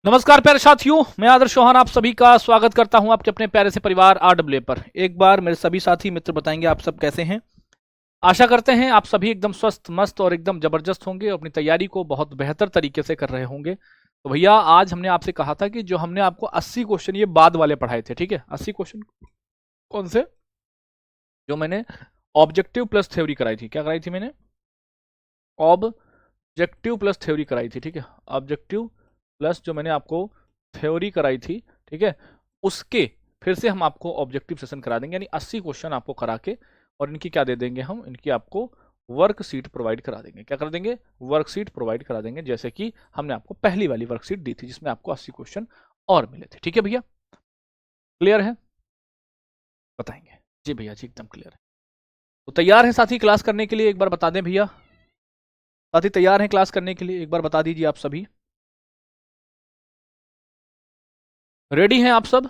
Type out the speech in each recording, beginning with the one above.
नमस्कार प्यारे साथियों, मैं आदर्श चौहान आप सभी का स्वागत करता हूं आपके अपने प्यारे से परिवार आरडब्ल्यू पर। एक बार मेरे सभी साथी मित्र बताएंगे आप सब कैसे हैं। आशा करते हैं आप सभी एकदम स्वस्थ मस्त और एकदम जबरदस्त होंगे, अपनी तैयारी को बहुत बेहतर तरीके से कर रहे होंगे। तो भैया आज हमने आपसे कहा था कि जो हमने आपको 80 क्वेश्चन ये बाद वाले पढ़ाए थे, ठीक है। 80 क्वेश्चन कौन से, जो मैंने ऑब्जेक्टिव प्लस थ्योरी कराई थी। क्या कराई थी मैंने? ऑब्जेक्टिव प्लस थ्योरी कराई थी, ठीक है। ऑब्जेक्टिव प्लस जो मैंने आपको थ्योरी कराई थी, ठीक है, उसके फिर से हम आपको ऑब्जेक्टिव सेशन करा देंगे, यानी 80 क्वेश्चन आपको करा के और इनकी क्या दे देंगे हम, इनकी आपको वर्कशीट प्रोवाइड करा देंगे। क्या कर देंगे? वर्कशीट प्रोवाइड करा देंगे, जैसे कि हमने आपको पहली वाली वर्कशीट दी थी जिसमें आपको 80 क्वेश्चन और मिले थे। ठीक है भैया, क्लियर है? बताएंगे जी भैया जी, एकदम क्लियर है। तो तैयार है साथी क्लास करने के लिए? एक बार बता दें भैया, साथी तैयार हैं क्लास करने के लिए? एक बार बता दीजिए आप सभी। रेडी हैं आप सब?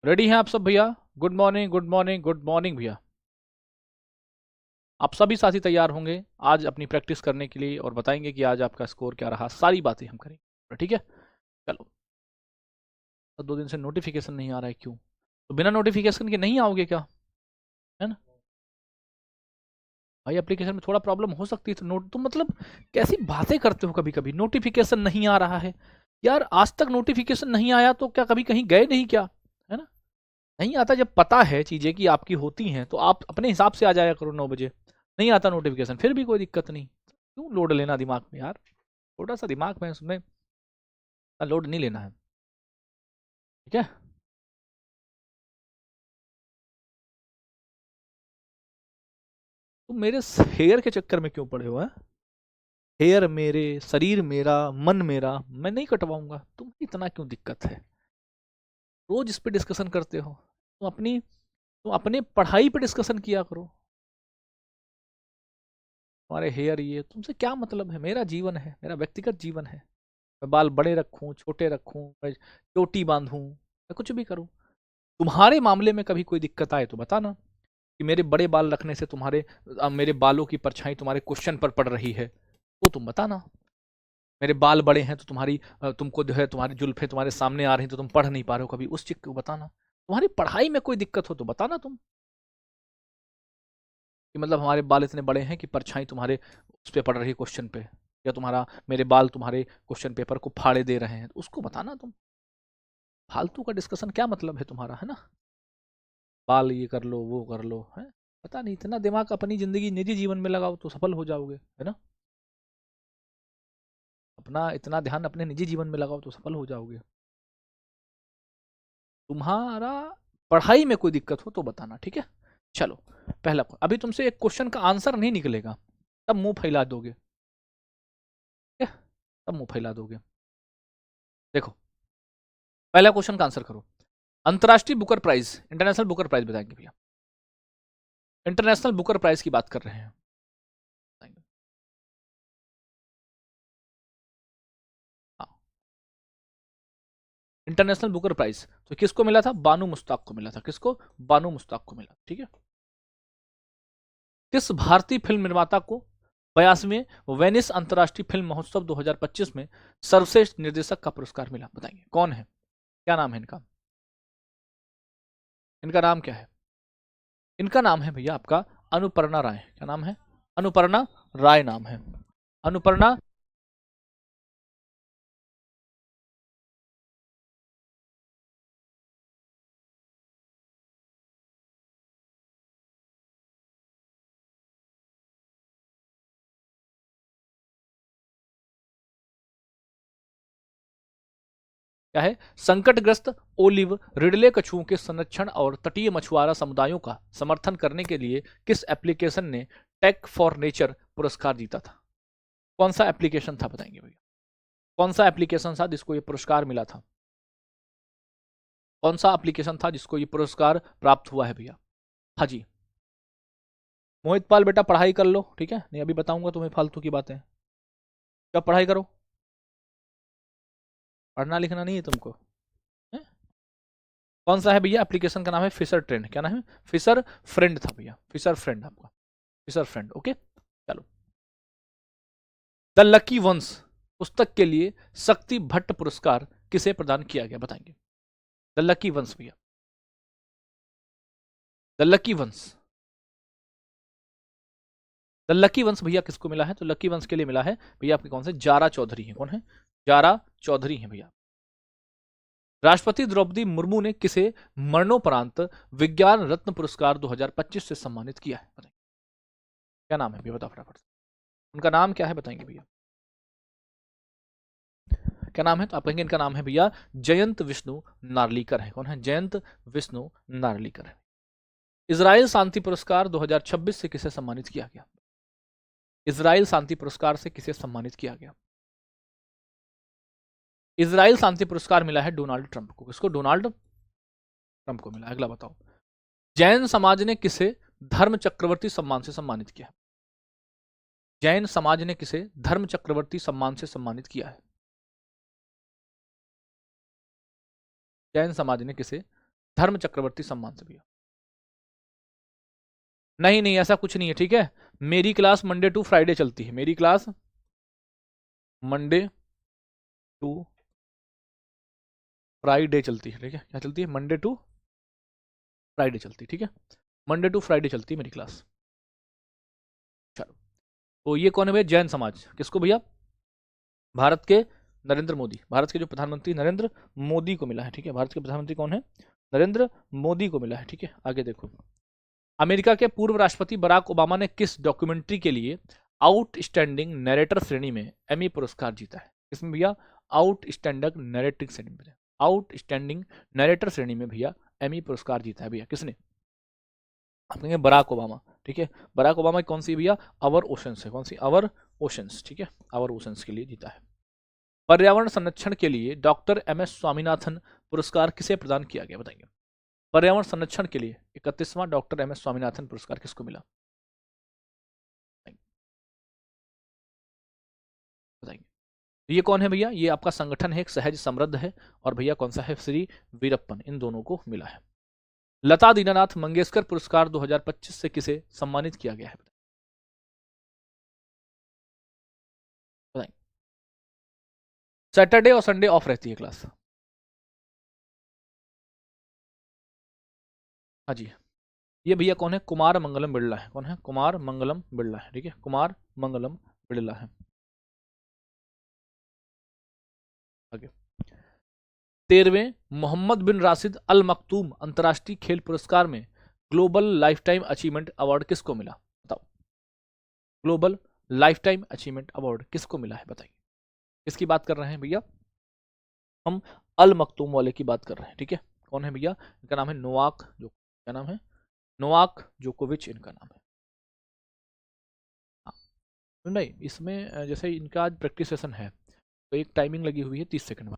रेडी हैं आप सब भैया? Good morning good morning good morning भैया। आप सभी साथी तैयार होंगे आज अपनी प्रैक्टिस करने के लिए और बताएंगे कि आज आपका स्कोर क्या रहा, सारी बातें हम करेंगे, ठीक है। चलो, तो 2 दिन से नोटिफिकेशन नहीं आ रहा है, क्यों? तो बिना नोटिफिकेशन के नहीं आओगे क्या? है ना भाई, एप्लीकेशन में थोड़ा प्रॉब्लम हो सकती है तो नोट, तो मतलब कैसी बातें करते हो कभी कभी, नोटिफिकेशन नहीं आ रहा है। यार आज तक नोटिफिकेशन नहीं आया तो क्या कभी कहीं गए नहीं क्या? है ना, नहीं आता जब पता है चीजें कि आपकी होती हैं तो आप अपने हिसाब से आ जाया करो 9 बजे। नहीं आता नोटिफिकेशन फिर भी कोई दिक्कत नहीं, क्यों लोड लेना दिमाग में यार। थोड़ा सा दिमाग में उसमें लोड नहीं लेना है, ठीक है। तुम मेरे हेयर के चक्कर में क्यों पड़े हो? है हेयर मेरे, शरीर मेरा, मन मेरा, मैं नहीं कटवाऊंगा। तुम इतना क्यों दिक्कत है? रोज इस पे डिस्कशन करते हो। तुम अपने पढ़ाई पे डिस्कशन किया करो। तुम्हारे हेयर, ये तुमसे क्या मतलब है? मेरा जीवन है, मेरा व्यक्तिगत जीवन है। मैं बाल बड़े रखूं छोटे रखूं, मैं चोटी बांधूं, मैं कुछ भी करूं। तुम्हारे मामले में कभी कोई दिक्कत आए तो बताना कि मेरे बड़े बाल रखने से मेरे बालों की परछाई तुम्हारे क्वेश्चन पर पड़ रही है, तो तुम बताना। मेरे बाल बड़े हैं तो तुमको जो है तुम्हारी जुल्फे तुम्हारे सामने आ रही हैं तो तुम पढ़ नहीं पा रहे हो कभी, उस चीज को बताना। तुम्हारी पढ़ाई में कोई दिक्कत हो तो बताना तुम, कि मतलब हमारे बाल इतने बड़े हैं कि परछाई तुम्हारे उस पे पड़ रही है क्वेश्चन पे, या तुम्हारा मेरे बाल तुम्हारे क्वेश्चन पेपर को फाड़े दे रहे हैं, तो उसको बताना तुम। फालतू का डिस्कशन क्या मतलब है तुम्हारा, है ना। बाल ये कर लो वो कर लो, है। पता नहीं, इतना दिमाग अपनी जिंदगी निजी जीवन में लगाओ तो सफल हो जाओगे, है ना। अपना इतना ध्यान अपने निजी जीवन में लगाओ तो सफल हो जाओगे। तुम्हारा पढ़ाई में कोई दिक्कत हो तो बताना, ठीक है। चलो, अभी तुमसे एक क्वेश्चन का आंसर नहीं निकलेगा, तब मुंह फैला दोगे, ठीक है? तब मुंह फैला दोगे। देखो, पहला क्वेश्चन का आंसर करो। अंतर्राष्ट्रीय Booker Prize, International Booker Prize बताएंगे भैया। इंटरनेशनल बुकर प्राइज की बात कर रहे हैं। हाँ, इंटरनेशनल बुकर प्राइज तो किसको मिला था? बानू मुश्ताक को मिला था। किसको? बानू मुश्ताक को मिला, ठीक है। किस भारतीय फिल्म निर्माता को 82वें वेनिस अंतर्राष्ट्रीय फिल्म महोत्सव 2025 में सर्वश्रेष्ठ निर्देशक का पुरस्कार मिला? बताएंगे कौन है, क्या नाम है इनका? इनका नाम क्या है? इनका नाम है भैया आपका अनुपर्णा राय। क्या नाम है? अनुपर्णा राय नाम है। अनुपर्णा, क्या है? संकटग्रस्त ओलिव रिडले कछुओं के संरक्षण और तटीय मछुआरा समुदायों का समर्थन करने के लिए किस एप्लीकेशन ने टेक फॉर नेचर पुरस्कार जीता था? कौन सा एप्लीकेशन था बताएंगे भैया? कौन सा एप्लीकेशन था जिसको ये पुरस्कार मिला था? कौन सा एप्लीकेशन था जिसको ये पुरस्कार प्राप्त हुआ है भैया? हाँ जी। मोहित पाल बेटा पढ़ाई कर लो, ठीक है, नहीं अभी बताऊंगा तुम्हें फालतू की बातें। क्या पढ़ाई करो, पढ़ना लिखना नहीं है तुमको, है? कौन सा है भैया? एप्लीकेशन का नाम है फिशर ट्रेंड। क्या नाम है? फिशर फ्रेंड था भैया, फिशर फ्रेंड आपका, फिशर फ्रेंड, ओके। चलो, द लकी वंस पुस्तक के लिए शक्ति भट्ट पुरस्कार किसे प्रदान किया गया, बताएंगे। द लकी वंस भैया, the lucky ones, the lucky ones भैया किसको मिला है? तो लकी वंस के लिए मिला है भैया आपके कौन से, जारा चौधरी है। कौन है? जारा चौधरी है भैया। राष्ट्रपति द्रौपदी मुर्मू ने किसे मरणोपरांत विज्ञान रत्न पुरस्कार 2025 से सम्मानित किया है, बताएंगे। क्या नाम है भैया, बताओ फटाफट। उनका नाम क्या है, बताएंगे भैया। क्या नाम है? तो आप कहेंगे इनका नाम है भैया जयंत विष्णु नार्लिकर है। कौन है? जयंत विष्णु नार्लिकर है। इजराइल शांति पुरस्कार 2026 से किसे सम्मानित किया गया? इजराइल शांति पुरस्कार से किसे सम्मानित किया गया? इजराइल शांति पुरस्कार मिला है डोनाल्ड ट्रंप को। किसको? डोनाल्ड ट्रंप को मिला। अगला बताओ। जैन समाज ने किसे धर्म चक्रवर्ती सम्मान से सम्मानित किया? जैन समाज ने किसे धर्म चक्रवर्ती सम्मान से सम्मानित किया है? जैन समाज ने किसे धर्म चक्रवर्ती सम्मान से? भैया नहीं नहीं, ऐसा कुछ नहीं है, ठीक है। मेरी क्लास मंडे टू फ्राइडे चलती है। मेरी क्लास मंडे टू फ्राइडे चलती है, ठीक है। क्या चलती है? मंडे टू फ्राइडे चलती है, ठीक है। मंडे टू फ्राइडे चलती है मेरी क्लास। चलो, तो ये कौन है भैया? जैन समाज। किसको भैया? भारत के नरेंद्र मोदी, भारत के जो प्रधानमंत्री नरेंद्र मोदी को मिला है, ठीक है। भारत के प्रधानमंत्री कौन है? नरेंद्र मोदी को मिला है, ठीक है। आगे देखो। अमेरिका के पूर्व राष्ट्रपति बराक ओबामा ने किस डॉक्यूमेंट्री के लिए आउटस्टैंडिंग नरेटर श्रेणी में एमी पुरस्कार जीता है? किसमें भैया? आउटस्टैंडिंग नरेटिंग श्रेणी में, आउटस्टैंडिंग नरेटर श्रेणी में भैया एमी पुरस्कार जीता है। भैया किसने? आप कहेंगे बराक ओबामा, ठीक है। बराक ओबामा कौन सी भैया? अवर ओशंस है। कौन सी? अवर ओशंस, ठीक है। अवर ओशंस के लिए जीता है। पर्यावरण संरक्षण के लिए डॉक्टर एम.एस. स्वामीनाथन पुरस्कार किसे प्रदान किया गया, बताएंगे। पर्यावरण संरक्षण के लिए 31वां डॉक्टर एम.एस. स्वामीनाथन पुरस्कार किसको मिला, बताएंगे। ये कौन है भैया? ये आपका संगठन है, एक सहज समृद्ध है। और भैया कौन सा है? श्री वीरप्पन। इन दोनों को मिला है। लता दीनानाथ मंगेशकर पुरस्कार 2025 से किसे सम्मानित किया गया है, बताएंगे। सैटरडे और संडे ऑफ रहती है क्लास। हाँ जी। ये भैया कौन है? कुमार मंगलम बिरला है। कौन है? कुमार मंगलम बिरला है, ठीक है। कुमार मंगलम बिरला है। आगे। 13वें मोहम्मद बिन राशिद अल मखतूम अंतर्राष्ट्रीय खेल पुरस्कार में global life time achievement award किसको मिला, बताओ। Global life time achievement award किसको मिला है, बताइए। किसकी बात कर रहे हैं भैया? हम अल मखतूम वाले की बात कर रहे हैं, ठीक है। कौन है भैया? इनका नाम है नोवाक जो, क्या नाम है? नोवाक जोकोविच इनका नाम है। हाँ भाई, इसमें जैसे इनका आज प्रैक्टिस सेशन है तो एक टाइमिंग लगी हुई है 30 सेकंड में।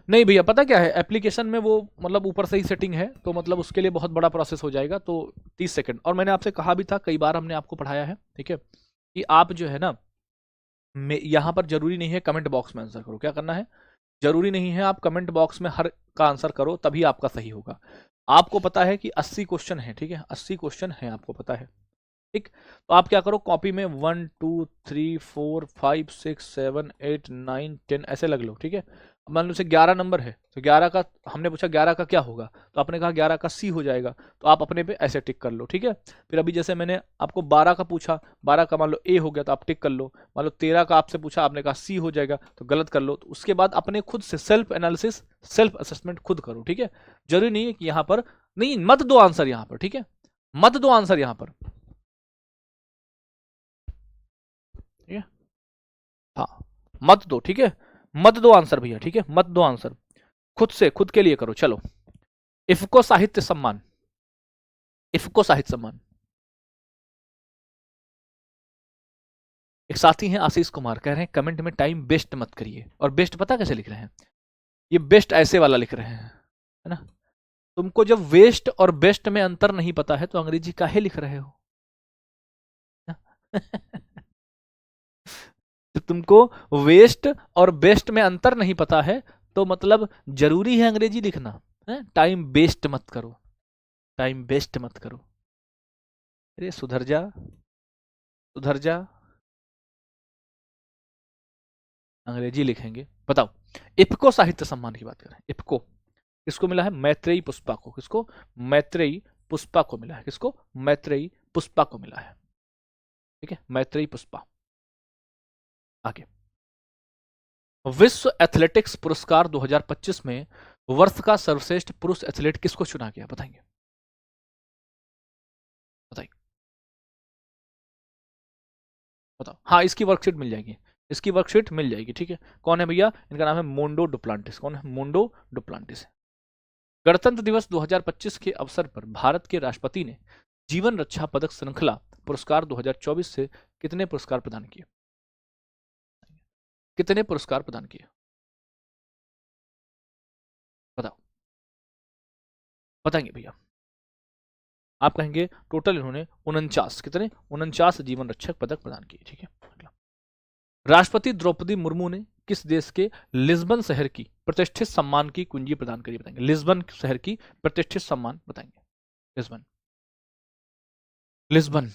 नहीं भैया, पता क्या है, एप्लीकेशन में वो मतलब ऊपर से ही सेटिंग है, तो मतलब उसके लिए बहुत बड़ा प्रोसेस हो जाएगा। तो 30 सेकंड। और मैंने आपसे कहा भी था, कई बार हमने आपको पढ़ाया है, ठीक है, कि आप जो है ना, यहाँ पर जरूरी नहीं है कमेंट बॉक्स में आंसर करो। क्या करना है? जरूरी नहीं है आप कमेंट बॉक्स में हर का आंसर करो तभी आपका सही होगा। आपको पता है कि 80 क्वेश्चन है, ठीक है। 80 क्वेश्चन है, आपको पता है, ठीक। तो आप क्या करो, कॉपी में 1 2 3 4 5 6 7 8 9 10 ऐसे लग लो, ठीक है। मान लो से 11 नंबर है तो 11 का हमने पूछा 11 का क्या होगा, तो आपने कहा 11 का सी हो जाएगा, तो आप अपने पे ऐसे टिक कर लो, ठीक है। फिर अभी जैसे मैंने आपको 12 का पूछा, 12 का मान लो ए हो गया तो आप टिक कर लो। मान लो 13 का आपसे पूछा, आपने कहा सी हो जाएगा तो गलत कर लो। तो उसके बाद अपने खुद से सेल्फ एनालिसिस, सेल्फ असेसमेंट खुद करो, ठीक है। जरूरी नहीं है कि यहाँ पर नहीं मत दो आंसर यहाँ पर, ठीक है। मत दो आंसर यहाँ पर, ठीक है। हाँ, मत दो, ठीक है। मत दो आंसर भैया, ठीक है। मत दो आंसर, खुद से, खुद के लिए करो। चलो, इफ्को साहित्य सम्मान, इफ्को साहित्य सम्मान। एक साथी हैं आशीष कुमार, कह रहे हैं कमेंट में टाइम वेस्ट मत करिए। और बेस्ट पता कैसे लिख रहे हैं? ये बेस्ट ऐसे वाला लिख रहे हैं, है ना। तुमको जब वेस्ट और बेस्ट में अंतर नहीं पता है तो अंग्रेजी काहे लिख रहे हो? तो तुमको वेस्ट और बेस्ट में अंतर नहीं पता है तो मतलब जरूरी है अंग्रेजी लिखना है? टाइम वेस्ट मत करो, टाइम वेस्ट मत करो। अरे सुधर जा, सुधर जा, अंग्रेजी लिखेंगे। बताओ, इफ्को साहित्य सम्मान की बात करें, इफ्को किसको मिला है? मैत्रेयी पुष्पा को। किसको? मैत्रेयी पुष्पा को मिला है। किसको? मैत्रेयी पुष्पा को मिला है। ठीक है, मैत्रेयी पुष्पा। आगे, विश्व एथलेटिक्स पुरस्कार 2025 में वर्ष का सर्वश्रेष्ठ पुरुष एथलीट किसको चुना गया? बताएंगे, बताइए, बताओ। हाँ, इसकी वर्कशीट मिल जाएगी, इसकी वर्कशीट मिल जाएगी। ठीक है, कौन है भैया? इनका नाम है मोंडो डुप्लांटिस। कौन है? Mondo Duplantis. गणतंत्र दिवस 2025 के अवसर पर भारत के राष्ट्रपति ने जीवन रक्षा पदक श्रृंखला पुरस्कार 2024 से कितने पुरस्कार प्रदान किए? कितने पुरस्कार प्रदान किए? बताओ, बताएंगे भैया। आप कहेंगे टोटल इन्होंने 49, कितने? 49 जीवन रक्षक पदक प्रदान किए। ठीक है, अगला, राष्ट्रपति द्रौपदी मुर्मू ने किस देश के लिस्बन शहर की प्रतिष्ठित सम्मान की कुंजी प्रदान करी? बताएंगे, लिस्बन शहर की प्रतिष्ठित सम्मान बताएंगे। Lisbon, Lisbon.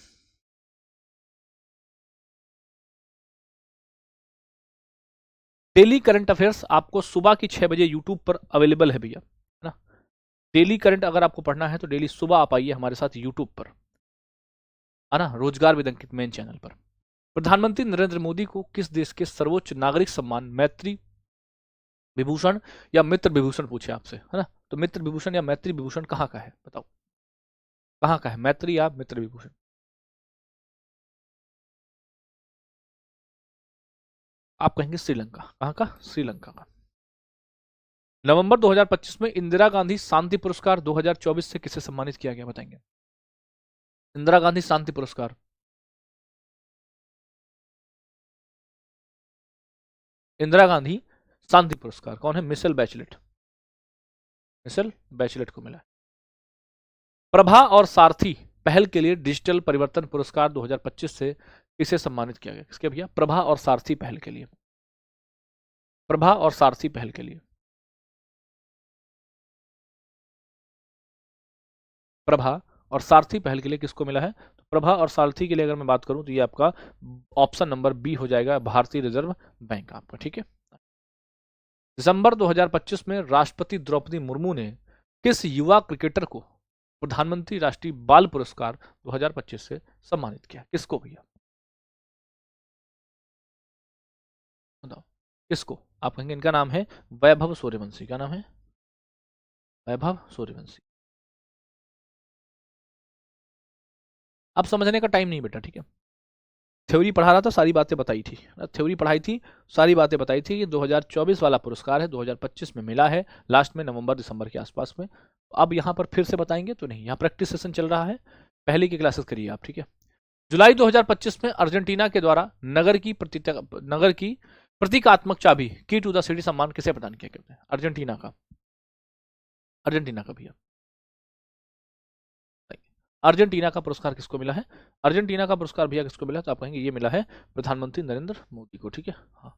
Daily current affairs आपको सुबह की 6 बजे यूट्यूब पर अवेलेबल है भैया, है ना? डेली करंट अगर आपको पढ़ना है तो डेली सुबह आप आइए हमारे साथ यूट्यूब पर, है ना, रोजगार विद अंकित मेन चैनल पर। प्रधानमंत्री नरेंद्र मोदी को किस देश के सर्वोच्च नागरिक सम्मान मैत्री विभूषण या मित्र विभूषण पूछे आपसे, है ना, तो मित्र विभूषण या मैत्री विभूषण कहाँ का है? बताओ, कहाँ का है? मैत्री या मित्र विभूषण? आप कहेंगे श्रीलंका। कहाँ का? श्रीलंका का। नवंबर 2025 में इंदिरा गांधी शांति पुरस्कार 2024 से किसे सम्मानित किया गया? बताएंगे, इंदिरा गांधी शांति पुरस्कार। इंदिरा गांधी शांति पुरस्कार कौन है? मिशेल बैचलेट, मिशेल बैचलेट को मिला है। प्रभा और सारथी पहल के लिए डिजिटल परिवर्तन पुरस्कार 2025 से किसे सम्मानित किया गया? किसके भैया? प्रभा और सारथी पहल के लिए, प्रभा और सारथी पहल के लिए। प्रभा और सारथी पहल के लिए किसको मिला है? तो प्रभा और सारथी के लिए अगर मैं बात करूं तो ये आपका ऑप्शन नंबर बी हो जाएगा, भारतीय रिजर्व बैंक आपका। ठीक है, दिसंबर 2025 में राष्ट्रपति द्रौपदी मुर्मू ने किस युवा क्रिकेटर को प्रधानमंत्री राष्ट्रीय बाल पुरस्कार 2025 से सम्मानित किया? किसको भैया? बताओ, किसको? आप कहेंगे इनका नाम है वैभव सूर्यवंशी। क्या नाम है? वैभव सूर्यवंशी। अब समझने का टाइम नहीं बेटा, ठीक है, थ्योरी पढ़ा रहा था, सारी बातें बताई थी, थ्योरी पढ़ाई थी, सारी बातें बताई थी। ये 2024 वाला पुरस्कार है, 2025 में मिला है, लास्ट में नवंबर दिसंबर के आसपास में। अब यहाँ पर फिर से बताएंगे तो नहीं, यहाँ प्रैक्टिस सेशन चल रहा है, पहले की क्लासेस करिए आप। ठीक है, जुलाई 2025 में अर्जेंटीना के द्वारा नगर की प्रतीकात्मक चाबी की टू द सिटी सम्मान किसे प्रदान किया गया? अर्जेंटीना का, अर्जेंटीना का भैया, अर्जेंटीना का पुरस्कार किसको मिला है? अर्जेंटीना का पुरस्कार भैया किसको मिला? तो आप कहेंगे ये मिला है प्रधानमंत्री नरेंद्र मोदी को। ठीक है, हाँ।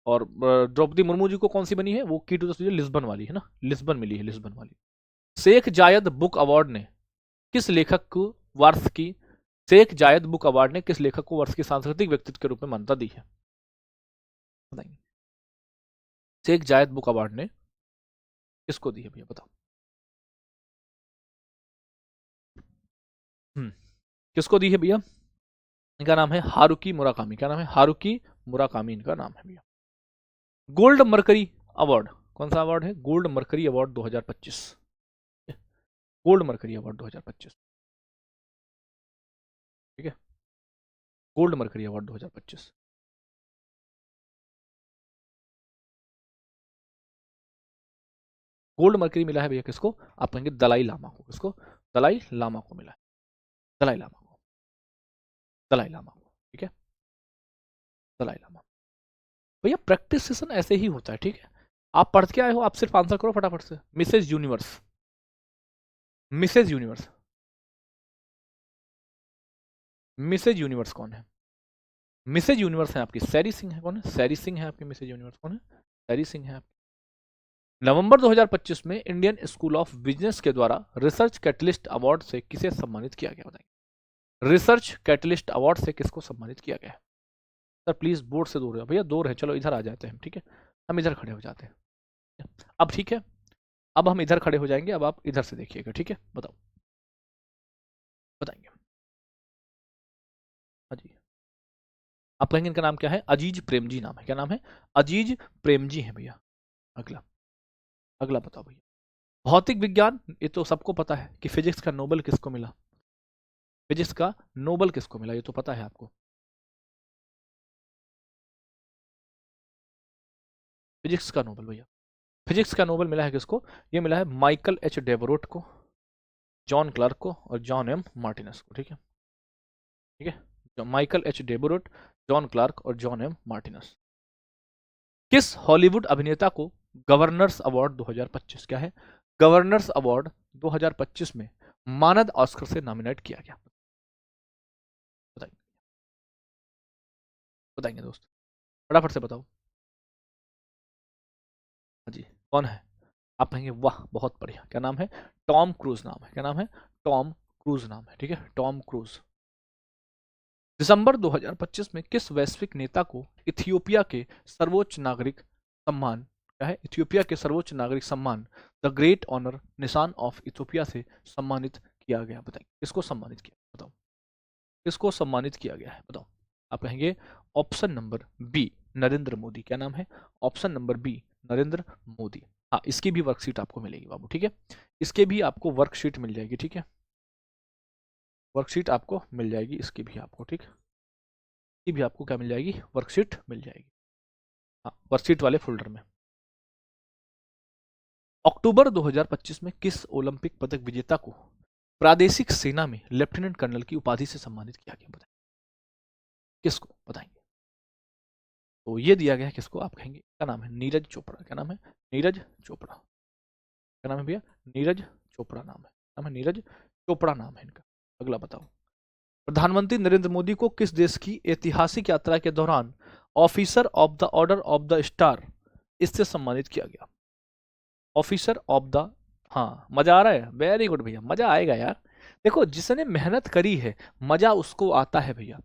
और द्रौपदी मुर्मू जी को कौन सी बनी है? वो की टू द लिस्बन वाली है ना, लिस्बन मिली है, लिस्बन वाली। शेख जायद बुक अवार्ड ने किस लेखक को वर्ष की शेख जायद बुक अवार्ड ने किस लेखक को वर्ष की सांस्कृतिक व्यक्तित्व के रूप में मान्यता दी है? बताइए, शेख जायद बुक अवार्ड ने किसको दी है भैया? बताओ। किसको दी है भैया? इनका नाम है हारुकी मुराकामी। क्या नाम है? हारुकी मुराकामी इनका नाम है भैया। गोल्ड मरकरी अवार्ड कौन सा अवार्ड है? Gold mercury award 2025, gold mercury award 2025। ठीक है, gold mercury award 2025। Gold mercury मिला है भैया किसको? आप कहेंगे दलाई लामा को। किसको? दलाई लामा को मिला है, दलाई लामा को, दलाई लामा को। ठीक है, दलाई लामा। भैया प्रैक्टिस सेशन ऐसे ही होता है, ठीक है, आप पढ़ के आए हो, आप सिर्फ आंसर करो फटाफट से। Mrs Universe, Mrs Universe, Mrs Universe कौन है? मिसेज यूनिवर्स है आपकी सैरी सिंह है। कौन है? सैरी सिंह है आपकी मिसेज यूनिवर्स। कौन है? सैरी सिंह है आपकी। नवंबर 2025 में इंडियन स्कूल ऑफ बिजनेस के द्वारा रिसर्च कैटलिस्ट अवार्ड से किसे सम्मानित किया गया, बताएंगे। रिसर्च कैटलिस्ट अवार्ड से किसको सम्मानित किया गया है? सर प्लीज बोर्ड से दूर है भैया, दूर है, चलो इधर आ जाते हैं, ठीक है, हम इधर खड़े हो जाते हैं अब, ठीक है, अब हम इधर खड़े हो जाएंगे, अब आप इधर से देखिएगा, ठीक है, बताओ, बताएंगे। हाँ जी, आप कहेंगे इनका नाम क्या है? अजीज प्रेमजी नाम है। क्या नाम है? अजीज प्रेमजी है भैया। अगला, अगला बताओ भैया। भौतिक विज्ञान, ये तो सबको पता है कि फिजिक्स का नोबेल किसको मिला। फिजिक्स का नोबेल किसको मिला, ये तो पता है आपको। फिजिक्स का नोबेल भैया, फिजिक्स का नोबेल मिला है किसको? ये मिला है माइकल एच डेवरोट को, जॉन क्लार्क को और जॉन एम मार्टिनस को, ठीक है, ठीक है, माइकल एच डेवरोट, जॉन क्लार्क और जॉन एम मार्टिनस। किस हॉलीवुड अभिनेता को गवर्नर्स अवार्ड 2025, क्या है? गवर्नर्स अवार्ड 2025 में मानद ऑस्कर से नॉमिनेट किया गया, बताइए, बताएंगे दोस्त, फटाफट से बताओ। हाँ जी, कौन है? आप कहेंगे वाह बहुत बढ़िया, क्या नाम है? टॉम क्रूज नाम है। क्या नाम है? टॉम क्रूज नाम है, ठीक है, टॉम क्रूज। दिसंबर 2025 में किस वैश्विक नेता को इथियोपिया के सर्वोच्च नागरिक सम्मान, क्या है? इथियोपिया के सर्वोच्च नागरिक सम्मान द ग्रेट ऑनर निशान ऑफ इथियोपिया से सम्मानित किया गया, बताइए किसको सम्मानित किया, बताओ किसको सम्मानित किया गया है, बताओ। आप कहेंगे option number B, Narendra Modi. क्या नाम है? Option number B, Narendra Modi. हाँ, इसकी भी वर्कशीट आपको मिलेगी बाबू, ठीक है, इसके भी आपको वर्कशीट मिल जाएगी, ठीक है, वर्कशीट आपको मिल जाएगी, इसकी भी आपको, ठीक, इसकी भी आपको क्या मिल जाएगी? वर्कशीट मिल जाएगी, हाँ, वर्कशीट वाले फोल्डर में। अक्टूबर 2025 में किस ओलंपिक पदक विजेता को प्रादेशिक सेना में लेफ्टिनेंट कर्नल की उपाधि से सम्मानित किया गया, बताएं किसको, बताएंगे। तो ये दिया गया है किसको? आप कहेंगे क्या नाम है? नीरज चोपड़ा। क्या नाम है? नीरज चोपड़ा। क्या नाम है भैया? नीरज चोपड़ा नाम है, नाम है नीरज चोपड़ा नाम है इनका। अगला बताओ। प्रधानमंत्री नरेंद्र मोदी को किस देश की ऐतिहासिक यात्रा के दौरान officer of the order of the star इससे सम्मानित किया गया? ऑफिसर ऑफ द, हाँ, मजा आ रहा है, वेरी गुड भैया, मजा आएगा यार। देखो, जिसने मेहनत करी है मजा उसको आता है भैया,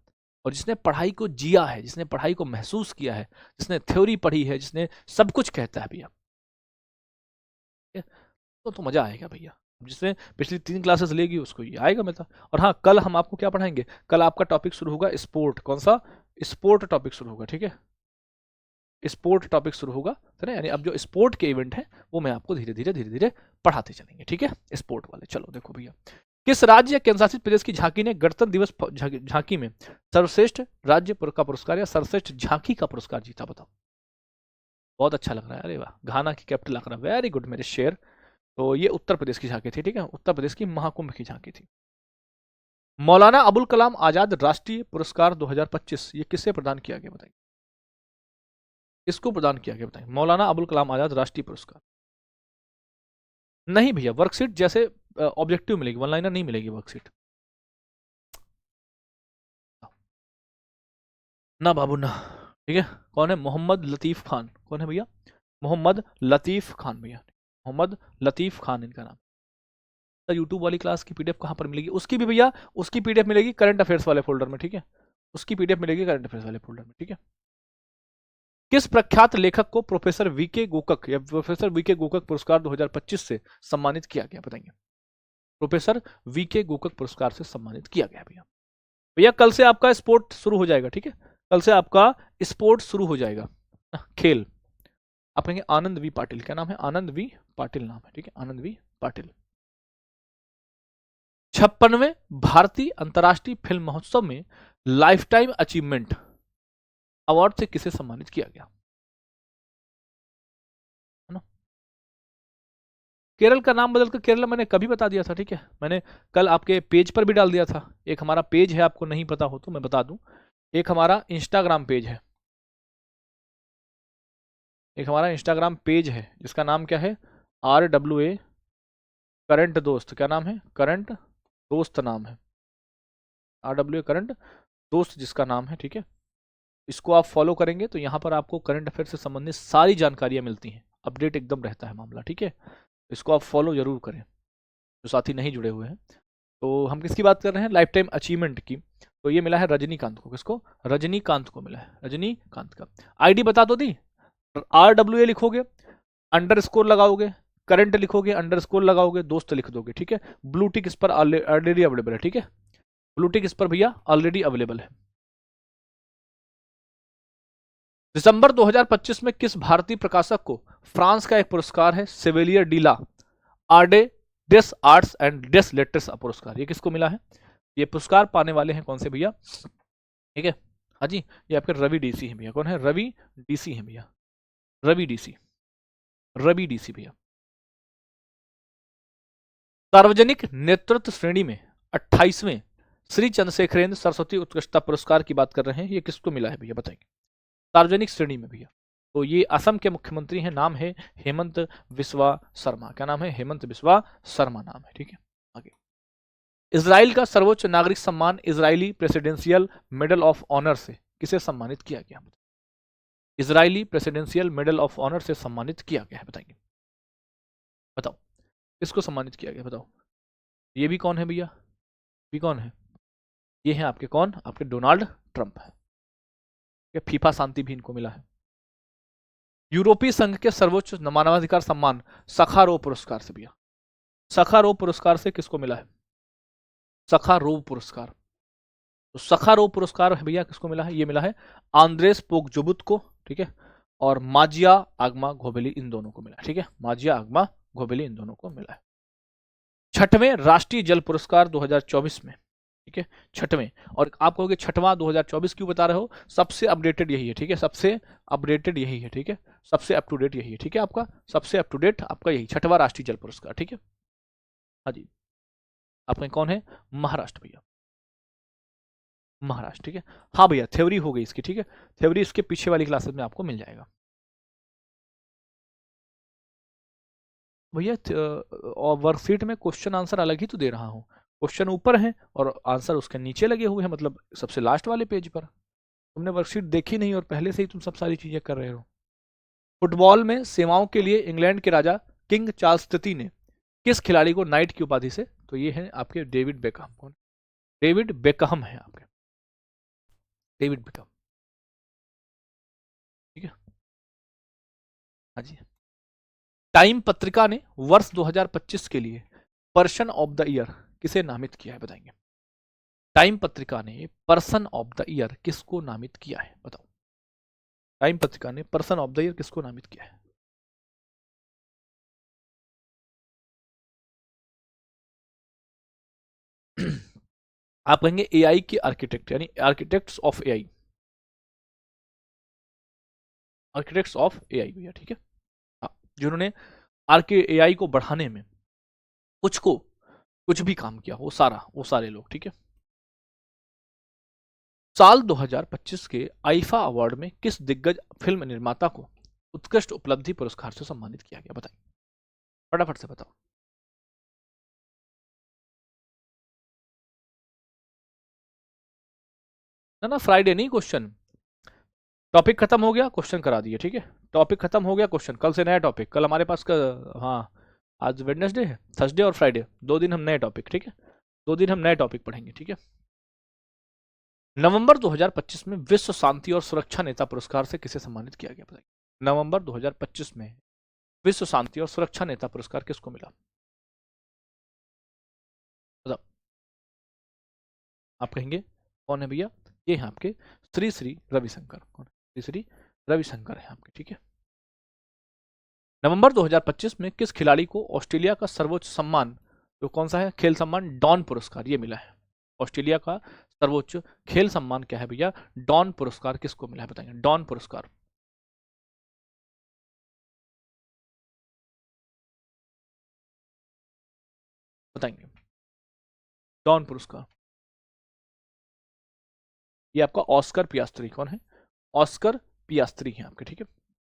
और जिसने पढ़ाई को जिया है, जिसने पढ़ाई को महसूस किया है, जिसने थ्योरी पढ़ी है, जिसने सब कुछ कहता है भैया, तो मजा आएगा भैया। जिसने पिछली 3 क्लासेस लेगी उसको ये आएगा मजा। और हाँ, कल हम आपको क्या पढ़ाएंगे? कल आपका टॉपिक शुरू होगा स्पोर्ट। कौन सा? स्पोर्ट टॉपिक शुरू होगा, ठीक है, स्पोर्ट टॉपिक शुरू होगा, है ना, यानी अब जो स्पोर्ट के इवेंट है वो मैं आपको धीरे धीरे धीरे धीरे पढ़ाते चलेंगे, ठीक है, स्पोर्ट वाले। चलो देखो भैया, किस राज्य या केंद्र शासित प्रदेश की झांकी ने गणतंत्र दिवस झांकी में सर्वश्रेष्ठ राज्य का पुरस्कार या सर्वश्रेष्ठ झांकी का पुरस्कार जीता, बताओ। बहुत अच्छा लग रहा है, अरे वाह, घाना की कैपिटल लग रहा है, वेरी गुड मेरे शेर। तो ये उत्तर प्रदेश की झांकी थी, ठीक है, उत्तर प्रदेश की महाकुंभ की झांकी थी। मौलाना अबुल कलाम आजाद राष्ट्रीय पुरस्कार 2025 ये किसे प्रदान किया गया, बताइए किसको प्रदान किया गया, बताइए। मौलाना अबुल कलाम आजाद राष्ट्रीय पुरस्कार नहीं भैया, वर्कशीट जैसे ऑब्जेक्टिव मिलेगी, वन लाइनर नहीं मिलेगी वर्कशीट, ना बाबू ना, ठीक है। कौन है? मोहम्मद लतीफ़ खान। कौन है भैया? मोहम्मद लतीफ़ खान भैया, मोहम्मद लतीफ़ खान इनका नाम। यूट्यूब वाली क्लास की पीडीएफ कहाँ पर मिलेगी? उसकी भी भैया, उसकी पीडीएफ मिलेगी करंट अफेयर्स वाले फोल्डर में, ठीक है, उसकी पीडीएफ मिलेगी करंट अफेयर्स वाले फोल्डर में, ठीक है। किस प्रख्यात लेखक को प्रोफेसर वीके गोकक या प्रोफेसर वीके गोकक पुरस्कार 2025 से सम्मानित किया गया, बताइए। प्रोफेसर वीके गोकक पुरस्कार से सम्मानित किया गया भैया। भैया कल से आपका स्पोर्ट शुरू हो जाएगा, ठीक है, कल से आपका स्पोर्ट शुरू हो जाएगा, खेल। आप कहेंगे आनंद वी पाटिल। क्या नाम है? आनंद वी पाटिल नाम है, ठीक है, आनंद वी पाटिल। 56वें भारतीय अंतर्राष्ट्रीय फिल्म महोत्सव में लाइफ टाइम अचीवमेंट अवार्ड से किसे सम्मानित किया गया, है ना? केरल का नाम बदलकर केरल मैंने कभी बता दिया था, ठीक है, मैंने कल आपके पेज पर भी डाल दिया था। एक हमारा पेज है, आपको नहीं पता हो तो मैं बता दूं, एक हमारा इंस्टाग्राम पेज है, एक हमारा इंस्टाग्राम पेज है जिसका नाम क्या है? RWA करंट दोस्त। क्या नाम है? करंट दोस्त नाम है, RWA करंट दोस्त जिसका नाम है, ठीक है। इसको आप फॉलो करेंगे तो यहाँ पर आपको करंट अफेयर से संबंधित सारी जानकारियाँ मिलती हैं, अपडेट एकदम रहता है मामला, ठीक है। इसको आप फॉलो जरूर करें जो साथी नहीं जुड़े हुए हैं। तो हम किसकी बात कर रहे हैं, लाइफ टाइम अचीवमेंट की। तो ये मिला है रजनीकांत को, किसको, रजनीकांत को मिला है, रजनीकांत का। आईडी बता दो दी, RWA लिखोगे, अंडरस्कोर लगाओगे, करंट लिखोगे, अंडरस्कोर लगाओगे, दोस्त लिख दोगे, ठीक है। ब्लू टिक इस पर ऑलरेडी अवेलेबल है, ठीक है। ब्लू टिक इस पर भैया ऑलरेडी अवेलेबल है। दिसंबर 2025 में किस भारतीय प्रकाशक को फ्रांस का एक पुरस्कार है, Chevalier de la Ordre des Arts and des Letters पुरस्कार, ये किसको मिला है? ये पुरस्कार पाने वाले हैं कौन से भैया, ठीक है। हाँ जी, ये आपके रवि डीसी हैं भैया। कौन है? रवि डीसी हैं भैया, रवि डीसी, रवि डीसी भैया। सार्वजनिक नेतृत्व श्रेणी में 28वें श्री चंद्रशेखरेंद्र सरस्वती उत्कृष्टता पुरस्कार की बात कर रहे हैं, ये किसको मिला है भैया बताएंगे? सार्वजनिक श्रेणी में भैया। तो ये असम के मुख्यमंत्री हैं, नाम है हेमंत बिस्वा शर्मा। क्या नाम है? हेमंत बिस्वा शर्मा नाम है, ठीक है। आगे, इजराइल का सर्वोच्च नागरिक सम्मान Israeli Presidential Medal of Honour से किसे सम्मानित किया गया? Israeli Presidential Medal of Honour से सम्मानित किया गया है, बताएंगे? बताओ किसको सम्मानित किया गया, बताओ। ये भी कौन है भैया, भी कौन है? ये है आपके कौन, आपके डोनाल्ड ट्रंप है। फीफा शांति भी इनको मिला है। यूरोपीय संघ के सर्वोच्च मानवाधिकार सम्मान सखारोव पुरस्कार से भैया, सखारोव पुरस्कार से किसको मिला है? सखारोव पुरस्कार। तो सखारोव पुरस्कार भैया किसको मिला है? ये मिला है आंद्रेस पोगजोबुत को, ठीक है, और माजिया आगमा घोबेली, इन दोनों को मिला है, ठीक है। माजिया आगमा घोबेली इन दोनों को मिला है। छठवें राष्ट्रीय जल पुरस्कार 2024 में, ठीक है, छठवें। और आप कहोगे छठवां 2024 क्यों बता रहे हो? सबसे अपडेटेड यही है, ठीक है, सबसे अपडेटेड यही है, ठीक है, सबसे अप टू डेट यही है, ठीक है। आपका सबसे अप टू डेट आपका यही छठवां राष्ट्रीय जल पुरस्कार, ठीक है। हाँ जी, आपका कौन है? महाराष्ट्र भैया, महाराष्ट्र, ठीक है। हाँ भैया, थ्योरी हो गई इसकी, ठीक है। थ्योरी इसके पीछे वाली क्लासेस में आपको मिल जाएगा भैया। और वर्कशीट में क्वेश्चन आंसर अलग ही तो दे रहा हूँ, क्वेश्चन ऊपर है और आंसर उसके नीचे लगे हुए हैं, मतलब सबसे लास्ट वाले पेज पर। तुमने वर्कशीट देखी नहीं और पहले से ही तुम सब सारी चीजें कर रहे हो। फुटबॉल में सेवाओं के लिए इंग्लैंड के राजा किंग चार्ल्स तृतीय ने किस खिलाड़ी को नाइट की उपाधि से? तो ये है आपके डेविड बेकहम। कौन? डेविड बेकहम है आपके, डेविड बेकहम, ठीक है। हाँ जी। टाइम पत्रिका ने वर्ष 2025 के लिए पर्सन ऑफ द ईयर किसे नामित किया है, बताएंगे? टाइम पत्रिका ने पर्सन ऑफ द ईयर किसको नामित किया है, बताओ। टाइम पत्रिका ने पर्सन ऑफ द ईयर किसको नामित किया है? आप कहेंगे एआई के आर्किटेक्ट, यानी architects of AI, architects of AI भैया, ठीक है। हाँ, जिन्होंने आरके एआई को बढ़ाने में कुछ भी काम किया, वो सारे लोग, ठीक है। साल 2025 के आईफा अवार्ड में किस दिग्गज फिल्म निर्माता को उत्कृष्ट उपलब्धि पुरस्कार से सम्मानित किया गया, बताइए फटाफट से बताओ। ना ना, फ्राइडे नहीं क्वेश्चन, टॉपिक खत्म हो गया, क्वेश्चन करा दिए, ठीक है। टॉपिक खत्म हो गया, क्वेश्चन कल से नया टॉपिक। कल हमारे पास हाँ, आज वेडनेसडे है, थर्सडे और फ्राइडे 2 दिन हम नए टॉपिक, ठीक है, 2 दिन हम नए टॉपिक पढ़ेंगे, ठीक है। नवंबर 2025 में विश्व शांति और सुरक्षा नेता पुरस्कार से किसे सम्मानित किया गया, बताइए? नवंबर 2025 में विश्व शांति और सुरक्षा नेता पुरस्कार किसको मिला, बताओ। आप कहेंगे कौन है भैया? ये है आपके श्री श्री रविशंकर। कौन? श्री श्री रविशंकर है आपके, ठीक है। नवंबर 2025 में किस खिलाड़ी को ऑस्ट्रेलिया का सर्वोच्च सम्मान, जो कौन सा है, खेल सम्मान डॉन पुरस्कार, ये मिला है? ऑस्ट्रेलिया का सर्वोच्च खेल सम्मान क्या है भैया? डॉन पुरस्कार किसको मिला है, बताएंगे? डॉन पुरस्कार, बताएंगे? डॉन पुरस्कार, ये आपका ऑस्कर पियास्त्री। कौन है? ऑस्कर पियास्त्री है आपके, ठीक है।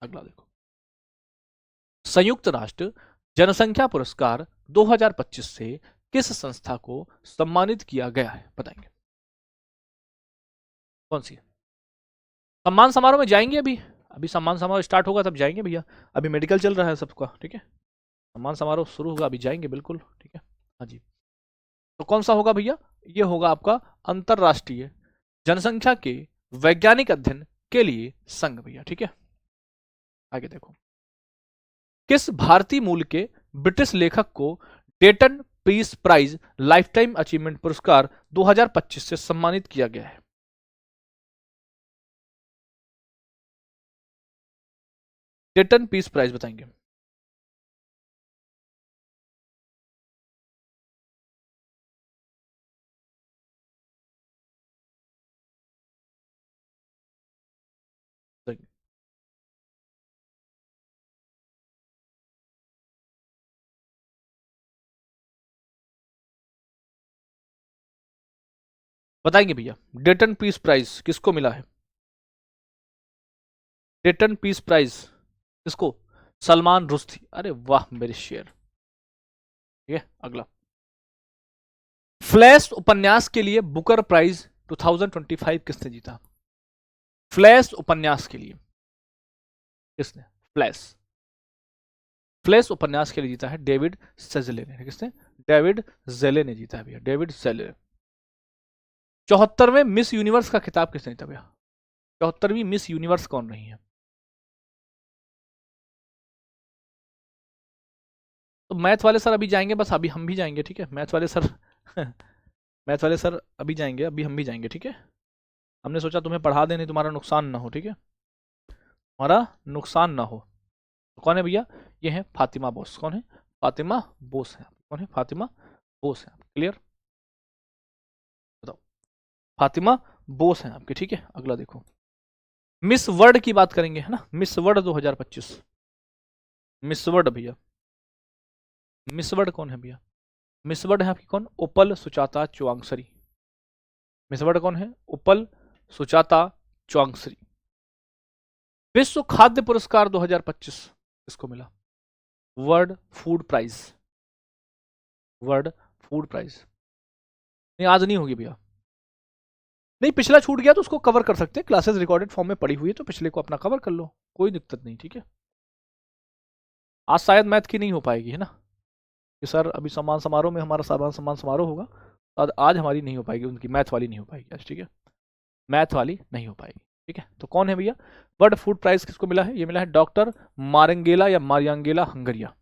अगला देखो, संयुक्त राष्ट्र जनसंख्या पुरस्कार 2025 से किस संस्था को सम्मानित किया गया है, बताएंगे? कौन सी? सम्मान समारोह में जाएंगे अभी अभी सम्मान समारोह स्टार्ट होगा तब जाएंगे भैया, अभी मेडिकल चल रहा है सबका, ठीक है। सम्मान समारोह शुरू होगा, अभी जाएंगे बिल्कुल, ठीक है। हाँ जी। तो कौन सा होगा भैया, ये होगा आपका अंतरराष्ट्रीय जनसंख्या के वैज्ञानिक अध्ययन के लिए संघ भैया, ठीक है। आगे देखो, किस भारतीय मूल के ब्रिटिश लेखक को Dayton Peace Prize lifetime achievement पुरस्कार 2025 से सम्मानित किया गया है? डेटन पीस प्राइज बताएंगे। बताएंगे भैया, डेटन पीस प्राइज किसको मिला है? डेटन पीस प्राइज किसको? सलमान रुश्दी। अरे वाह मेरे शेर। ठीक है, अगला, फ्लैश उपन्यास के लिए बुकर प्राइज 2025 किसने जीता? फ्लैश उपन्यास के लिए किसने? फ्लैश, फ्लैश उपन्यास के लिए जीता है डेविड सेजेले ने। किसने? डेविड जेले ने जीता है भैया, डेविड जेले। 74वें मिस यूनिवर्स का खिताब किसने जीता भैया? 74वीं मिस यूनिवर्स कौन रही है? तो मैथ वाले सर अभी जाएंगे, बस अभी हम भी जाएंगे, ठीक है। मैथ वाले सर मैथ वाले सर अभी जाएंगे, अभी हम भी जाएंगे, ठीक है। हमने सोचा तुम्हें पढ़ा दें, नहीं तुम्हारा नुकसान ना हो, ठीक है, तुम्हारा नुकसान ना हो। तो कौन है भैया? ये है फातिमा बोस। कौन है? फातिमा बोस है। कौन है? फातिमा बोस है। क्लियर? बताओ, फातिमा बोस है आपके, ठीक है। अगला देखो, मिस वर्ल्ड की बात करेंगे, है ना, मिस वर्ल्ड 2025। मिस वर्ल्ड भैया, मिस वर्ल्ड कौन है भैया? मिस वर्ल्ड है आपकी कौन? उपल सुचाता चुआंगसरी। मिस वर्ल्ड कौन है? उपल सुचाता चुआंगसरी। विश्व खाद्य पुरस्कार 2025 किसको मिला? World Food Prize, World Food Prize. नहीं आज नहीं होगी भैया, नहीं पिछला छूट गया तो उसको कवर कर सकते हैं, क्लासेस रिकॉर्डेड फॉर्म में पड़ी हुई है तो पिछले को अपना कवर कर लो, कोई दिक्कत नहीं, ठीक है। आज शायद मैथ की नहीं हो पाएगी, है ना, कि सर अभी सम्मान समारोह में हमारा सम्मान समारोह होगा, तो आज हमारी नहीं हो पाएगी, उनकी मैथ वाली नहीं हो पाएगी आज, ठीक है। मैथ वाली नहीं हो पाएगी, ठीक है। तो कौन है भैया? वर्ल्ड फूड प्राइज किसको मिला है? ये मिला है डॉक्टर मारेंगेला या मारियांगेला हंगरिया।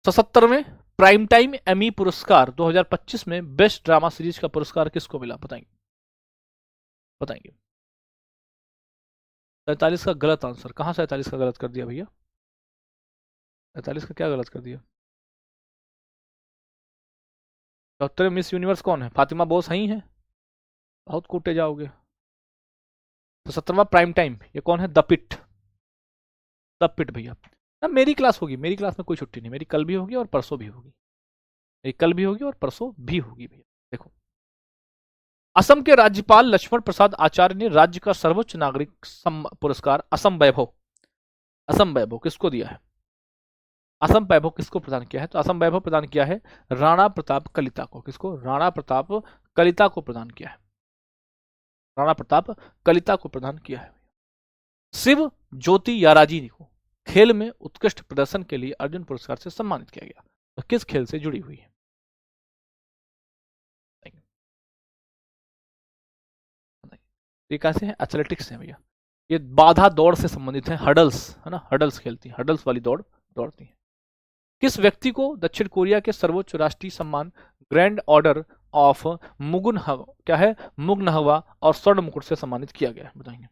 77वें प्राइम टाइम एमी पुरस्कार 2025 में बेस्ट ड्रामा सीरीज का पुरस्कार किसको मिला? बताएंगे, बताएंगे। 47 का गलत आंसर। कहां 47 का गलत कर दिया भैया? 47 का क्या गलत कर दिया? 74 मिस यूनिवर्स कौन है? फातिमा बोस ही है, बहुत कूटे जाओगे। तो 17वां प्राइम टाइम ये कौन है? द पिट, द पिट भैया। ना मेरी क्लास होगी, मेरी क्लास में कोई छुट्टी नहीं, मेरी कल भी होगी और परसों भी होगी, मेरी कल भी होगी और परसों भी होगी भैया। देखो, असम के राज्यपाल लक्ष्मण प्रसाद आचार्य ने राज्य का सर्वोच्च नागरिक पुरस्कार असम वैभव, असम वैभव किसको दिया है? असम वैभव किसको प्रदान किया है? तो असम वैभव प्रदान किया है राणा प्रताप कलिता को। किसको? राणा प्रताप कलिता को प्रदान किया है, राणा प्रताप कलिता को प्रदान किया है। शिव ज्योति याराजी को खेल में उत्कृष्ट प्रदर्शन के लिए अर्जुन पुरस्कार से सम्मानित किया गया, तो किस खेल से जुड़ी हुई है? ये कैसे है? एथलेटिक्स है भैया, ये बाधा दौड़ से संबंधित है, हडल्स, है ना, हडल्स खेलती है, हडल्स वाली दौड़ दौड़ती है। किस व्यक्ति को दक्षिण कोरिया के सर्वोच्च राष्ट्रीय सम्मान ग्रैंड ऑर्डर ऑफ मुगुन क्या है, मुगनहवा और स्वर्ण मुकुट से सम्मानित किया गया है? बताएंगे।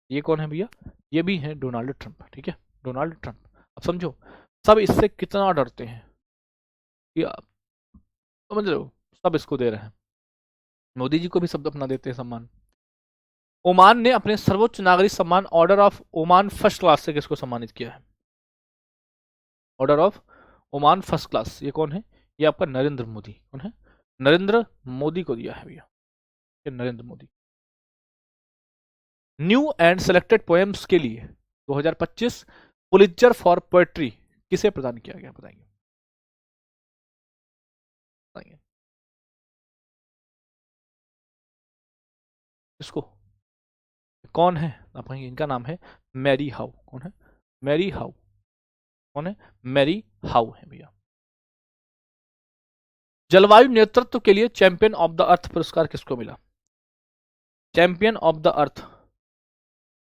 ये कौन है भैया? ये भी है डोनाल्ड ट्रंप, ठीक है, डोनाल्ड ट्रंप। अब समझो सब इससे कितना डरते हैं, ये आप समझ रहे हो, सब इसको दे रहे हैं, मोदी जी को भी सब अपना देते हैं सम्मान। ओमान ने अपने सर्वोच्च नागरिक सम्मान order of Oman first class से किसको सम्मानित किया है? Order of Oman first class, ये कौन है? ये आपका नरेंद्र मोदी। कौन है? नरेंद्र मोदी को दिया है भैया, ये Narendra Modi. New and selected poems के लिए 2025 पुलित्जर फॉर पोएट्री किसे प्रदान किया गया? बताएंगे, बताएंगे। किसको? कौन है? आप कहेंगे इनका नाम है मैरी हाउ। कौन है? Mary How. कौन है? मैरी हाउ है भैया। जलवायु नेतृत्व के लिए चैंपियन ऑफ द अर्थ पुरस्कार किसको मिला? Champion of the earth,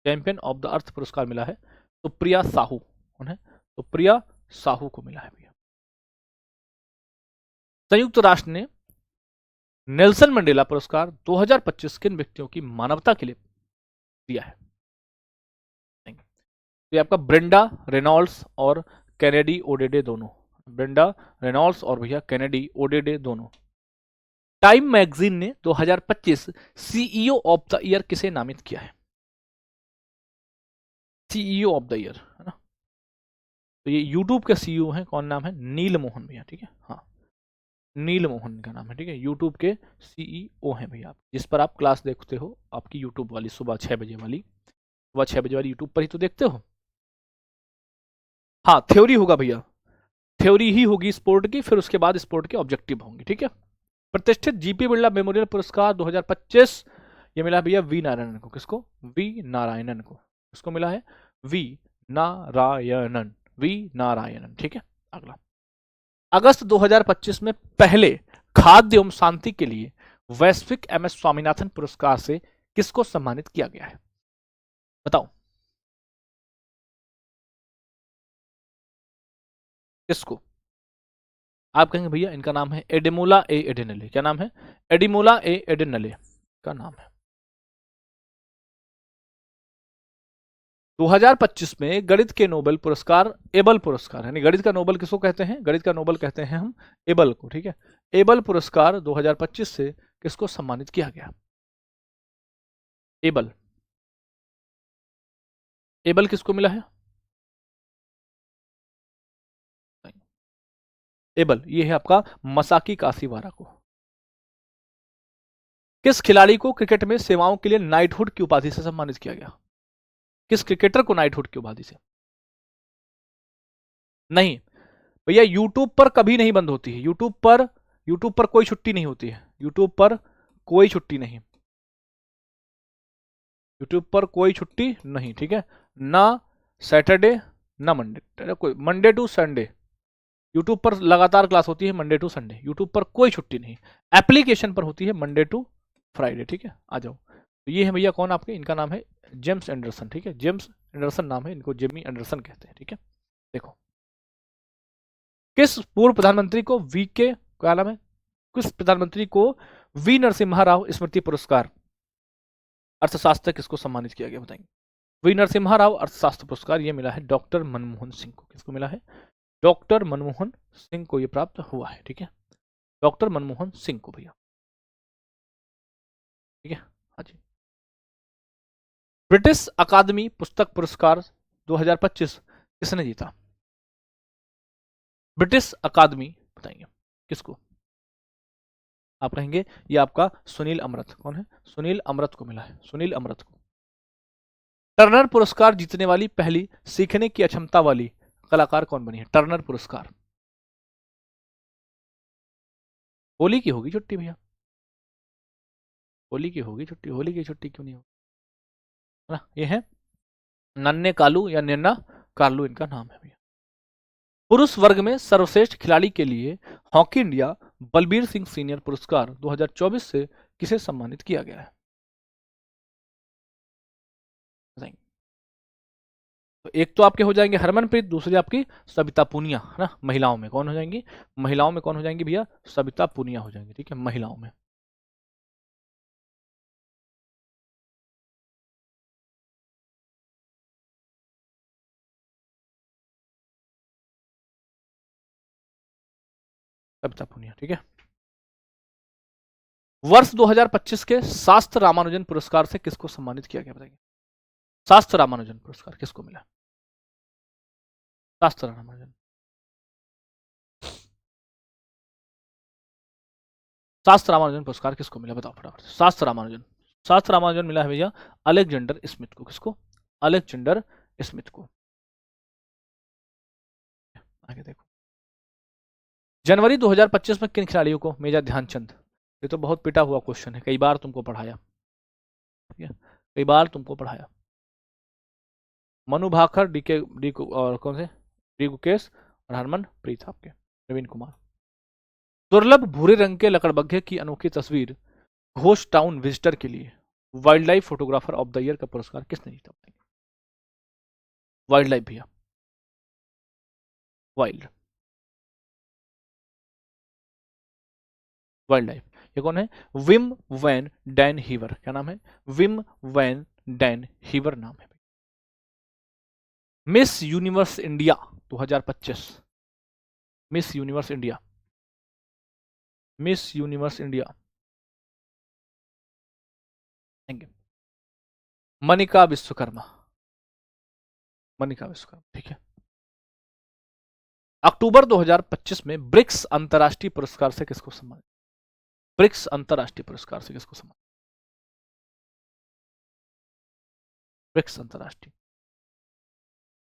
champion of the earth पुरस्कार मिला है सुप्रिया साहू। कौन है? सुप्रिया साहू को मिला है भैया। संयुक्त राष्ट्र ने नेल्सन मंडेला पुरस्कार 2025 किन व्यक्तियों की मानवता के लिए दिया है? ये आपका ब्रेंडा रेनॉल्ड्स और कैनेडी ओडेडे दोनों। ब्रेंडा रेनॉल्ड्स और भैया कैनेडी ओडेडे दोनों। टाइम मैगजीन ने 2025 सीईओ ऑफ द ईयर किसे नामित किया है? सीईओ ऑफ द ईयर है ना, तो ये यूट्यूब के सीईओ हैं। कौन नाम है? नील मोहन भैया। ठीक है, हाँ, नील मोहन का नाम है। ठीक है, यूट्यूब के सीईओ हैं भैया, जिस पर आप क्लास देखते हो, आपकी यूट्यूब वाली सुबह 6 बजे वाली, सुबह 6 बजे वाली यूट्यूब पर ही तो देखते हो। हाँ, थ्योरी होगा भैया, थ्योरी ही होगी स्पोर्ट की, फिर उसके बाद स्पोर्ट के ऑब्जेक्टिव होंगे। ठीक है, प्रतिष्ठित जीपी बिरला मेमोरियल पुरस्कार 2025 ये मिला भैया वी नारायणन को। किसको? वी नारायणन को। किसको मिला है? V Narayanan, V Narayanan. ठीक है, अगला, अगस्त 2025 में पहले खाद्य एवं शांति के लिए वैश्विक एमएस स्वामीनाथन पुरस्कार से किसको सम्मानित किया गया है? बताओ किसको? आप कहेंगे भैया इनका नाम है एडेमोला ए एडेनले। क्या नाम है? एडिमोला ए एडेनले का नाम है। 2025 में गणित के नोबेल पुरस्कार, एबल पुरस्कार, यानी गणित का नोबेल किसको कहते हैं? गणित का नोबेल कहते हैं हम एबल को। ठीक है, एबल पुरस्कार 2025 से किसको सम्मानित किया गया? एबल, एबल किसको मिला है? एबल ये है आपका मसाकी कासीवारा को। किस खिलाड़ी को क्रिकेट में सेवाओं के लिए नाइटहुड की उपाधि से सम्मानित किया गया? किस क्रिकेटर को नाइटहुड की उपाधि से? नहीं भैया, यूट्यूब पर कभी नहीं बंद होती है। यूट्यूब पर कोई छुट्टी नहीं होती है। यूट्यूब पर कोई छुट्टी नहीं, यूट्यूब पर कोई छुट्टी नहीं। ठीक है, ना सैटरडे ना मंडे, कोई मंडे टू संडे यूट्यूब पर लगातार क्लास होती है, मंडे टू संडे। यूट्यूब पर कोई छुट्टी नहीं, एप्लीकेशन पर होती है मंडे टू फ्राइडे। ठीक है, आ जाओ। तो ये है भैया कौन आपके? इनका नाम है जेम्स एंडरसन। ठीक है, जेम्स एंडरसन नाम है, इनको जिमी एंडरसन कहते हैं। ठीक है, देखो, किस पूर्व प्रधानमंत्री को वी के क्या नाम है? किस प्रधानमंत्री को वी नरसिम्हा राव स्मृति पुरस्कार अर्थशास्त्र किसको सम्मानित किया गया? बताएंगे। वी नरसिम्हा राव अर्थशास्त्र पुरस्कार ये मिला है डॉक्टर मनमोहन सिंह को। किसको मिला है? डॉक्टर मनमोहन सिंह को ये प्राप्त हुआ है। ठीक है, डॉक्टर मनमोहन सिंह को भैया। ठीक है, हाँ जी। ब्रिटिश अकादमी पुस्तक पुरस्कार 2025 किसने जीता? ब्रिटिश अकादमी बताएंगे किसको? आप कहेंगे ये आपका सुनील अमृत। कौन है? सुनील अमृत को मिला है, सुनील अमृत को। टर्नर पुरस्कार जीतने वाली पहली सीखने की अक्षमता वाली कलाकार कौन बनी है? टर्नर पुरस्कार। होली की होगी छुट्टी भैया, होली की होगी छुट्टी, होली की छुट्टी क्यों नहीं होगी? है ना, ये है नन्ने कालू या नन्ना कालू इनका नाम है भैया। पुरुष वर्ग में सर्वश्रेष्ठ खिलाड़ी के लिए hockey India Balbir Singh senior पुरस्कार 2024 से किसे सम्मानित किया गया है? बताएंगे। तो एक तो आपके हो जाएंगे हरमनप्रीत, दूसरी आपकी सविता पुनिया, है ना। महिलाओं में कौन हो जाएंगी? महिलाओं में कौन हो जाएंगी भैया? सविता पुनिया हो जाएंगी। ठीक है, महिलाओं में। सविता पुनिया। ठीक है, वर्ष 2025 के शास्त्र रामानुजन पुरस्कार से किसको सम्मानित किया गया? बताइए। शास्त्र रामानुजन पुरस्कार किसको मिला? शास्त्र रामानुजन, शास्त्र रामानुजन पुरस्कार किसको मिला? बताओ फटाफट। शास्त्र रामानुजन, शास्त्र रामानुजन मिला है भैया अलेक्जेंडर स्मिथ को। किसको? अलेक्जेंडर स्मिथ को। आगे देखो, जनवरी 2025 में किन खिलाड़ियों को मेजर ध्यानचंद, ये तो बहुत पिटा हुआ क्वेश्चन है, कई बार तुमको पढ़ाया, ठीक है, कई बार तुमको पढ़ाया। मनु भाकर, डी और कौन से, डी गुकेश और हरमनप्रीत आपके, नवीन कुमार। दुर्लभ भूरे रंग के लकड़बग्घे की अनोखी तस्वीर घोष टाउन विजिटर के लिए wild life photographer of the year का पुरस्कार किसने जीता? वाइल्ड लाइफ भैया, वाइल्ड वाइल्ड लाइफ। ये कौन है? Vim van Dan Hever. क्या नाम है? विम वैन डैन हीवर नाम है। Miss universe India 2025, miss universe India, miss universe India, Manika Vishwakarma, Manika Vishwakarma, ठीक है। अक्टूबर 2025 में ब्रिक्स अंतरराष्ट्रीय पुरस्कार से किसको सम्मानित? ब्रिक्स अंतरराष्ट्रीय पुरस्कार से किसको सम्मानित? ब्रिक्स अंतरराष्ट्रीय,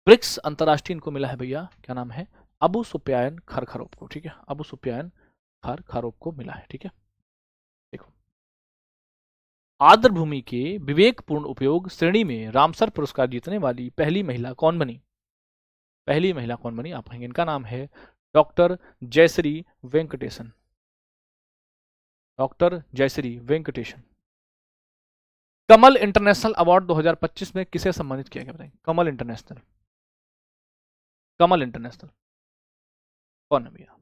ब्रिक्स अंतरराष्ट्रीय इनको मिला है भैया, क्या नाम है? अबू सुफियान खरखरोव को, ठीक है, अबू सुफियान खरखरोव को मिला है, ठीक है। देखो, आर्द्रभूमि के विवेकपूर्ण उपयोग श्रेणी में रामसर पुरस्कार जीतने वाली पहली महिला कौन बनी? पहली महिला कौन बनी? आप कहेंगे इनका नाम है डॉक्टर जयश्री वेंकटेशन, डॉक्टर जयश्री वेंकटेशन। कमल इंटरनेशनल अवार्ड 2025 में किसे सम्मानित किया गया बताएंगे? कमल इंटरनेशनल, कमल इंटरनेशनल कौन है भैया?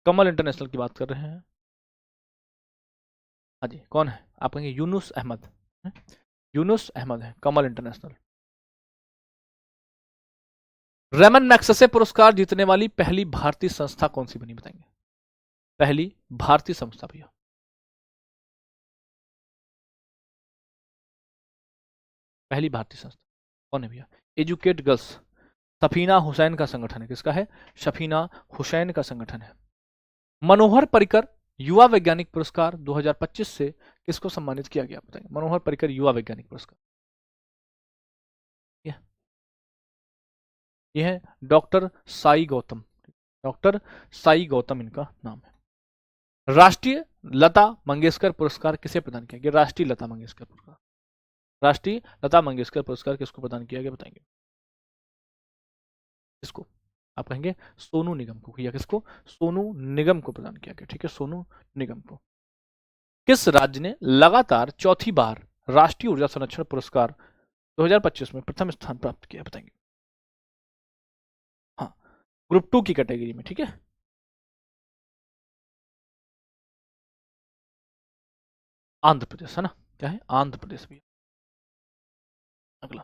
कमल इंटरनेशनल की बात कर रहे हैं, हाँ जी, कौन है? आप कहेंगे यूनुस अहमद, यूनुस अहमद है कमल इंटरनेशनल। रेमन मैग्सेसे पुरस्कार जीतने वाली पहली भारतीय संस्था कौन सी बनी बताएंगे? पहली भारतीय संस्था भैया, पहली भारतीय संस्था कौन है भैया? एजुकेट गर्ल्स, सफीना हुसैन का संगठन है। किसका है? सफीना हुसैन का संगठन है। मनोहर पर्रिकर युवा वैज्ञानिक पुरस्कार 2025 से किसको सम्मानित किया गया बताएंगे? मनोहर पर्रिकर युवा वैज्ञानिक पुरस्कार, यह है डॉक्टर साई गौतम, डॉक्टर साई गौतम इनका नाम है। राष्ट्रीय लता मंगेशकर पुरस्कार किसे प्रदान किया गया? राष्ट्रीय लता मंगेशकर पुरस्कार, राष्ट्रीय लता मंगेशकर पुरस्कार किसको प्रदान किया गया बताएंगे? किसको? आप कहेंगे सोनू निगम को, या किसको? सोनू निगम को प्रदान किया गया, ठीक है, सोनू निगम को। किस राज्य ने लगातार चौथी बार राष्ट्रीय ऊर्जा संरक्षण पुरस्कार 2025 में प्रथम स्थान प्राप्त किया बताएंगे? हाँ, ग्रुप 2 की कैटेगरी में, ठीक है। आंध्र प्रदेश है ना, क्या है? आंध्र प्रदेश भी। अगला,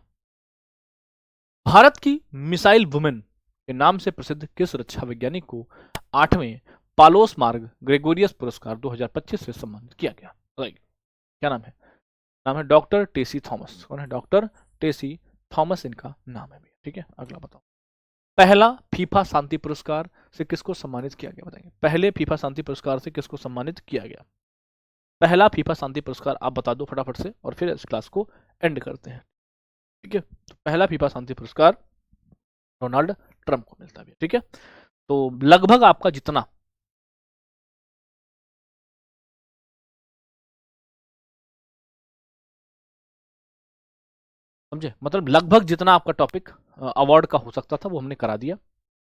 भारत की मिसाइल वुमेन के नाम से प्रसिद्ध किस रक्षा वैज्ञानिक को 8वें पालोस मार्ग ग्रेगोरियस पुरस्कार 2025 से सम्मानित किया गया? क्या नाम है? नाम है डॉक्टर टेसी थॉमस। कौन है? डॉक्टर टेसी थॉमस इनका नाम है, ठीक है। अगला बताओ, पहला फीफा शांति पुरस्कार से किसको सम्मानित किया गया बताएंगे? पहले फीफा शांति पुरस्कार से किसको सम्मानित किया गया? पहला फीफा शांति पुरस्कार आप बता दो फटाफट से, और फिर इस क्लास को एंड करते हैं, ठीक है। तो पहला फीफा शांति पुरस्कार डोनाल्ड ट्रंप को मिलता है, ठीक है। तो लगभग आपका जितना समझे, मतलब लगभग जितना आपका टॉपिक अवार्ड का हो सकता था वो हमने करा दिया।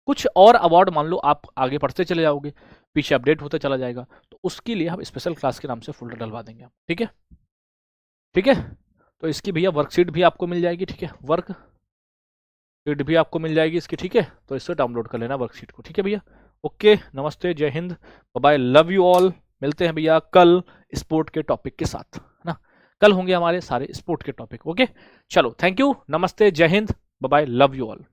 कुछ और अवार्ड मान लो आप आगे पढ़ते चले जाओगे, पीछे अपडेट होता चला जाएगा, तो उसके लिए हम स्पेशल क्लास के नाम से फोल्डर डलवा देंगे, ठीक है, ठीक है। तो इसकी भैया वर्कशीट भी आपको मिल जाएगी, ठीक है, वर्कशीट भी आपको मिल जाएगी इसकी, ठीक है। तो इससे डाउनलोड कर लेना वर्कशीट को, ठीक है भैया। ओके, नमस्ते, जय हिंद, बाय, लव यू ऑल। मिलते हैं भैया कल स्पोर्ट के टॉपिक के साथ, है ना। कल होंगे हमारे सारे स्पोर्ट के टॉपिक, ओके। चलो, थैंक यू, नमस्ते, जय हिंद, बाय, लव यू ऑल।